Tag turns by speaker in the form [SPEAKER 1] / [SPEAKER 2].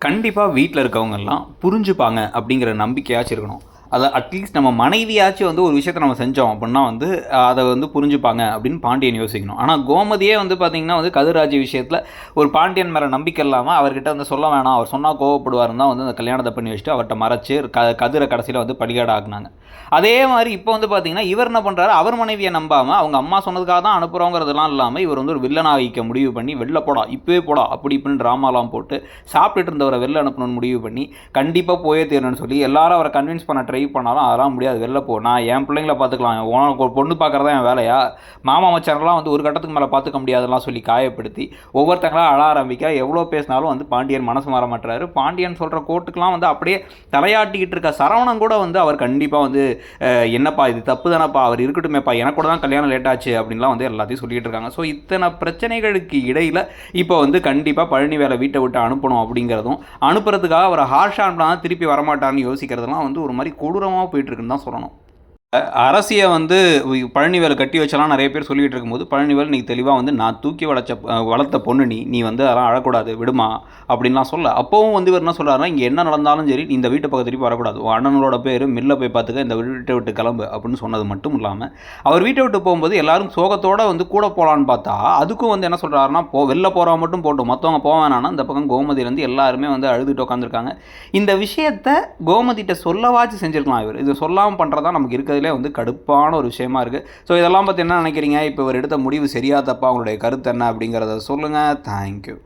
[SPEAKER 1] கண்டிப்பாக வீட்டில் இருக்கவங்கெல்லாம் புரிஞ்சுப்பாங்க அப்படிங்கிற நம்பிக்கையாச்சும் இருக்கணும். அதை அட்லீஸ்ட் நம்ம மனைவியாச்சும் வந்து ஒரு விஷயத்தை நம்ம செஞ்சோம் அப்படின்னா வந்து அதை வந்து புரிஞ்சுப்பாங்க அப்படின்னு பாண்டியன் யோசிக்கணும். ஆனால் கோமதியே வந்து பார்த்திங்கன்னா வந்து கதிராஜ் விஷயத்தில் ஒரு பாண்டியன் மேலே நம்பிக்கை இல்லாமல் அவர்கிட்ட வந்து சொல்ல வேணாம், அவர் சொன்னால் கோவப்படுவாருன்னு தான் வந்து அந்த கல்யாணத்தை பண்ணி வச்சுட்டு அவர்கிட்ட மறைச்சு கதிரை கடைசியில் வந்து பலிகாடு ஆக்குனாங்க. அதே மாதிரி இப்போ வந்து பார்த்தீங்கன்னா இவர் என்ன பண்ணுறாரு, அவர் மனைவியை நம்பாமல் அவங்க அம்மா சொன்னதுக்காக தான் அனுப்புகிறோங்கிறதுலாம் இல்லாமல் இவர் வந்து ஒரு வில்லனாகிக்க முடிவு பண்ணி வெளில போடா இப்போவே போடா அப்படி இப்படின்னு ட்ராமாலாம் போட்டு சாப்பிட்டுட்டு இருந்தவரை வெளில அனுப்பணும்னு முடிவு பண்ணி கண்டிப்பாக போயே தீரணும்னு சொல்லி எல்லாரும் அவரை கன்வின்ஸ் பண்ண ட்ரை பண்ணாலும் அதெல்லாம் முடியாது, வெளில போ, நான் என் பிள்ளைங்கள பார்த்துக்கலாம், உனக்கு ஒரு பொண்ணு பார்க்குறதா என் வேலையா, மாமா மச்சானெல்லாம் வந்து ஒரு கட்டத்துக்கு மேலே பார்த்துக்க முடியாதெல்லாம் சொல்லி காயப்படுத்தி ஒவ்வொருத்தங்களாம் அழ ஆரம்பிக்க எவ்வளோ பேசினாலும் வந்து பாண்டியன் மனசு மாற மாட்டுறாரு. பாண்டியன் சொல்கிற கோட்டுக்கெலாம் வந்து அப்படியே தலையாட்டிக்கிட்டு இருக்க சரவணன் கூட வந்து அவர் கண்டிப்பாக வந்து என்னப்பா இது தப்பு தானப்பா, அவர் இருக்கட்டுமேப்பா, எனக்கு கூட தான் கல்யாணம் லேட் ஆச்சு அப்படின்லாம் வந்து எல்லாத்தையும் சொல்லிகிட்டு இருக்காங்க. ஸோ இத்தனை பிரச்சனைகளுக்கு இடையில் இப்போ வந்து கண்டிப்பாக பழனி வேலை வீட்டை விட்டு அனுப்பணும் அப்படிங்கிறதும் அனுப்புறதுக்காக அவர் ஹார்ஷாக அனுப்பினா திருப்பி வரமாட்டான்னு யோசிக்கிறதுலாம் வந்து ஒரு மாதிரி கொடூரமாக போயிட்டுருக்குன்னு தான் சொல்லணும். அரசியை வந்து பழனிவேலை கட்டி வச்சலாம் நிறைய பேர் சொல்லிகிட்டு இருக்கும்போது பழனிவேல் நீ தெளிவாக வந்து நான் தூக்கி வளர்த்த பொண்ணு நீ வந்து அதெல்லாம் அழக்கூடாது விடுமா அப்படின்லாம் சொல்ல. அப்போவும் வந்து இவர் என்ன சொல்கிறாருன்னா இங்கே என்ன நடந்தாலும் சரி இந்த வீட்டு பக்கம் திருப்பி வரக்கூடாது, அண்ணனோட பேர் மில்லை போய் பார்த்துக்க, இந்த வீட்டை விட்டு கிளம்பு அப்படின்னு சொன்னது மட்டும் இல்லாமல் அவர் வீட்டை விட்டு போகும்போது எல்லாரும் சோகத்தோடு வந்து கூட போகலான்னு பார்த்தா அதுக்கும் வந்து என்ன சொல்கிறாருன்னா வெளில போகிறவங்க மட்டும் போட்டோம் மற்றவங்க போக வேணான்னா இந்த பக்கம் கோமதியிலேருந்து எல்லாருமே வந்து அழுதுட்டு உட்காந்துருக்காங்க. இந்த விஷயத்தை கோமதிகிட்ட சொல்லவாச்சு செஞ்சுருக்கலாம், இவர் இது சொல்லாமல் பண்ணுறதா நமக்கு இருக்கிறதுலே வந்து கடுப்பான ஒரு விஷயமா இருக்குது. ஸோ இதெல்லாம் பற்றி என்ன நினைக்கிறீங்க, இப்போ இவர் எடுத்த முடிவு சரியா தப்பா, உங்களுடைய கருத்து என்ன அப்படிங்கிறத சொல்லுங்கள். தேங்க்யூ.